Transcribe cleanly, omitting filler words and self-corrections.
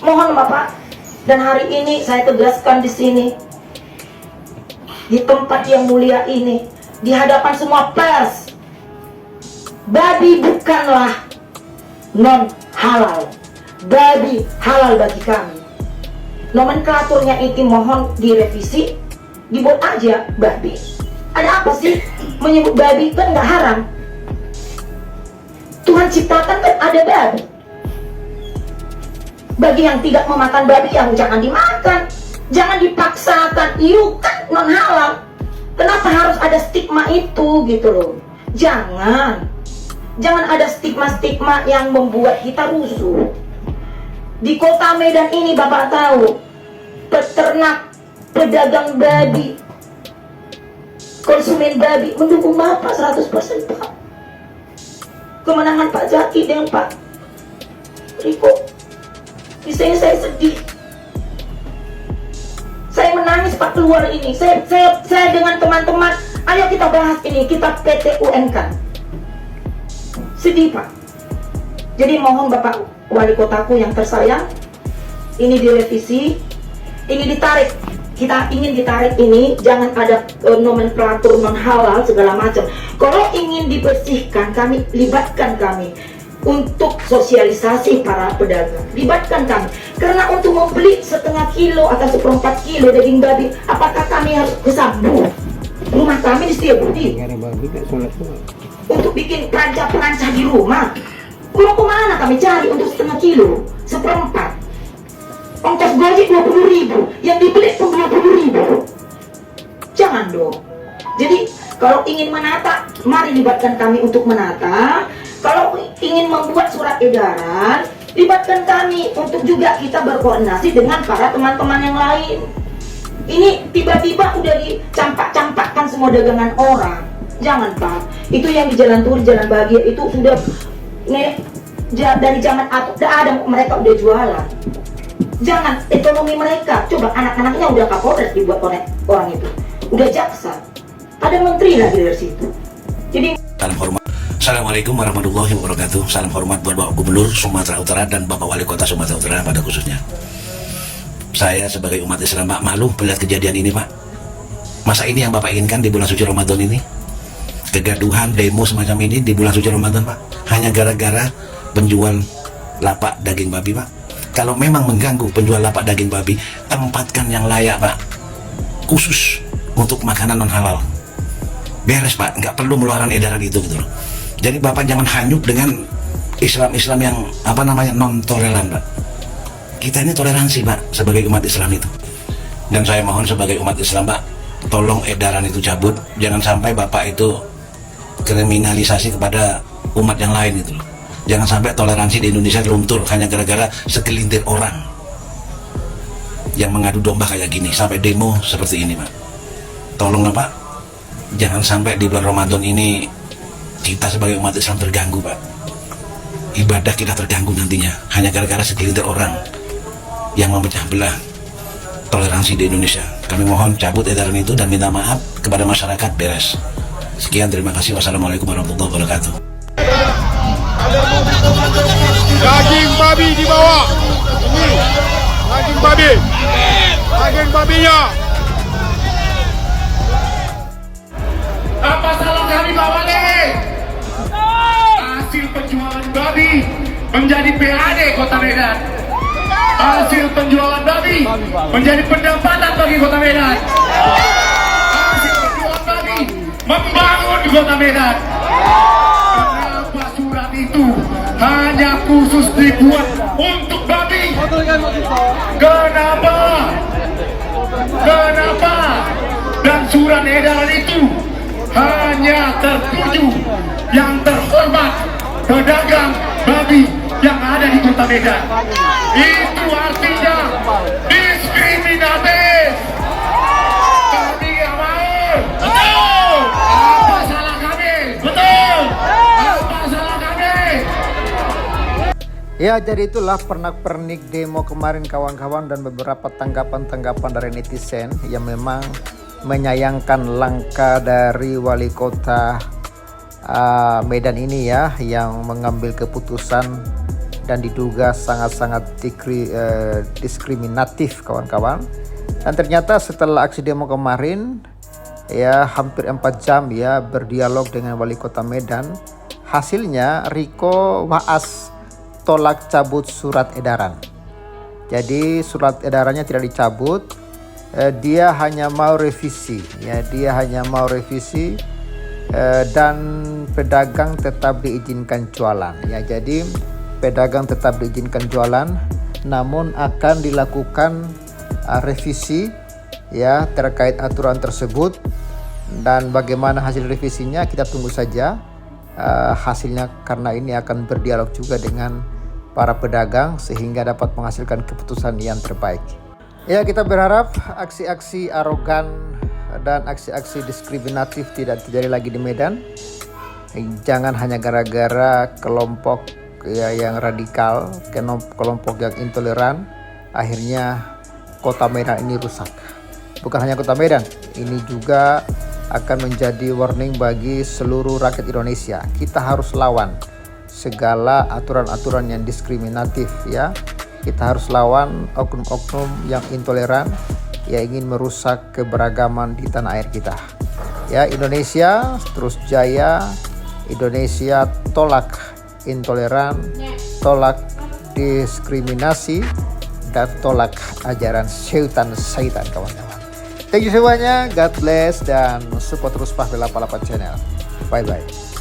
Mohon Bapak, dan hari ini saya tegaskan di sini, di tempat yang mulia ini, di hadapan semua pers, babi bukanlah non halal. Babi halal bagi kami. Nomenklaturnya itu mohon direvisi, dibuat aja babi. Ada apa sih menyebut babi? Kan nggak haram. Tuhan ciptakan kan ada babi. Bagi yang tidak memakan babi, yang jangan dimakan, jangan dipaksakan. You kan non halal. Kenapa harus ada stigma itu gitu loh? Jangan ada stigma-stigma yang membuat kita rusuh. Di kota Medan ini Bapak tahu, peternak, pedagang babi, konsumen babi mendukung Bapak 100% Pak. Kemenangan Pak Zaki dengan Pak Riko. Di sini saya sedih. Saya menangis Pak keluar ini. Saya dengan teman-teman, ayo kita bahas ini, kita PT UNK. Sedih Pak. Jadi mohon Bapak Wali Kotaku yang tersayang, ini direvisi, ini ditarik. Kita ingin ditarik ini, jangan ada nomenklatur non halal segala macam. Kalau ingin dibersihkan, libatkan kami untuk sosialisasi para pedagang, libatkan kami. Karena untuk membeli setengah kilo atau 1/4 kilo daging babi, apakah kami harus ke Sambu? Rumah kami di Setiabudi. Untuk bikin perancah di rumah. Mau kemana kami cari untuk setengah kilo, 1/4? Ongkos gaji 20.000, yang dibeli pun 20.000. Jangan dong. Jadi kalau ingin menata, mari libatkan kami untuk menata. Kalau ingin membuat surat edaran, libatkan kami untuk juga kita berkoordinasi dengan para teman-teman yang lain. Ini tiba-tiba udah dicampak-campakkan semua dagangan orang. Jangan Pak. Itu yang di Jalan Turi, Jalan Bahagia itu sudah dari zaman ada mereka udah jualan. Jangan ekonomi mereka. Coba anak-anaknya udah Kapolres dibuat orang itu. Udah jaksa. Ada menteri lagi dari situ. Jadi salam hormat. Assalamualaikum warahmatullahi wabarakatuh. Salam hormat buat Bapak Gubernur Sumatera Utara dan Bapak Wali Kota Sumatera Utara pada khususnya. Saya sebagai umat Islam Pak malu melihat kejadian ini Pak. Masa ini yang Bapak inginkan di bulan suci Ramadan ini? Kegaduhan, demo semacam ini di bulan suci Ramadan Pak, hanya gara-gara penjual lapak daging babi Pak. Kalau memang mengganggu penjual lapak daging babi, tempatkan yang layak Pak, khusus untuk makanan non halal. Beres Pak, nggak perlu meluarkan edaran itu gitu loh. Jadi Bapak jangan hanyut dengan Islam yang non toleran Pak. Kita ini toleransi Pak sebagai umat Islam itu. Dan saya mohon sebagai umat Islam Pak, tolong edaran itu cabut. Jangan sampai Bapak itu kriminalisasi kepada umat yang lain itu loh. Jangan sampai toleransi di Indonesia luntur hanya gara-gara segelintir orang yang mengadu domba kayak gini, sampai demo seperti ini Pak. Tolonglah Pak, jangan sampai di bulan Ramadan ini kita sebagai umat Islam terganggu Pak. Ibadah kita terganggu nantinya hanya gara-gara segelintir orang yang memecah belah toleransi di Indonesia. Kami mohon cabut edaran itu dan minta maaf kepada masyarakat. Beres. Sekian, terima kasih. Wassalamualaikum warahmatullahi wabarakatuh. Daging babi dibawa. Ini daging babi. Daging babinya. Apa salah kami Pak Wali? Hasil penjualan babi menjadi PAD Kota Medan. Hasil penjualan babi menjadi pendapatan bagi Kota Medan. Hasil penjualan babi membangun Kota Medan. Kenapa surat itu hanya khusus dibuat untuk babi? Kenapa? Dan surat edaran itu hanya tertuju yang terhormat pedagang babi yang ada di Kota Medan. Itu artinya diskriminatif. Kami nggak mau. Betul. Apa salah kami? Betul. Apa salah kami? Ya, jadi itulah pernak-pernik demo kemarin kawan-kawan dan beberapa tanggapan-tanggapan dari netizen yang memang menyayangkan langkah dari wali kota Medan ini ya, yang mengambil keputusan dan diduga sangat-sangat diskriminatif kawan-kawan. Dan ternyata setelah aksi demo kemarin ya hampir 4 jam ya berdialog dengan Wali Kota Medan, hasilnya Riko Waas tolak cabut surat edaran. Jadi surat edarannya tidak dicabut, dia hanya mau revisi ya, dan pedagang tetap diizinkan jualan ya. Jadi pedagang tetap diizinkan jualan, namun akan dilakukan revisi ya terkait aturan tersebut. Dan bagaimana hasil revisinya kita tunggu saja hasilnya, karena ini akan berdialog juga dengan para pedagang sehingga dapat menghasilkan keputusan yang terbaik. Ya, kita berharap aksi-aksi arogan dan aksi-aksi diskriminatif tidak terjadi lagi di Medan. Jangan hanya gara-gara kelompok ya yang radikal, kelompok yang intoleran, akhirnya kota Medan ini rusak. Bukan hanya kota Medan, ini juga akan menjadi warning bagi seluruh rakyat Indonesia. Kita harus lawan segala aturan-aturan yang diskriminatif ya. Kita harus lawan oknum-oknum yang intoleran yang ingin merusak keberagaman di tanah air kita. Ya, Indonesia terus jaya. Indonesia tolak intoleran, tolak diskriminasi, dan tolak ajaran syaitan kawan-kawan. Thank you semuanya, God bless, dan support terus Pahvela Palapa Channel. Bye bye.